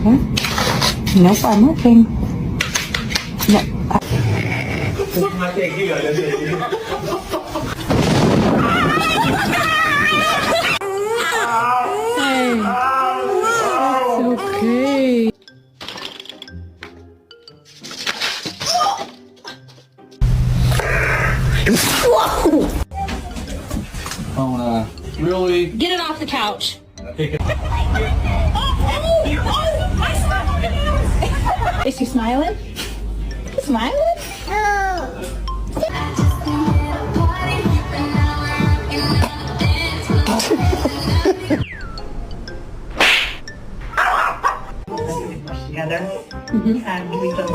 Okay. Nope, I'm working. No. Hey. It's okay. Oh, really? Get it off the couch. Is she smiling? Smiling? Together and we took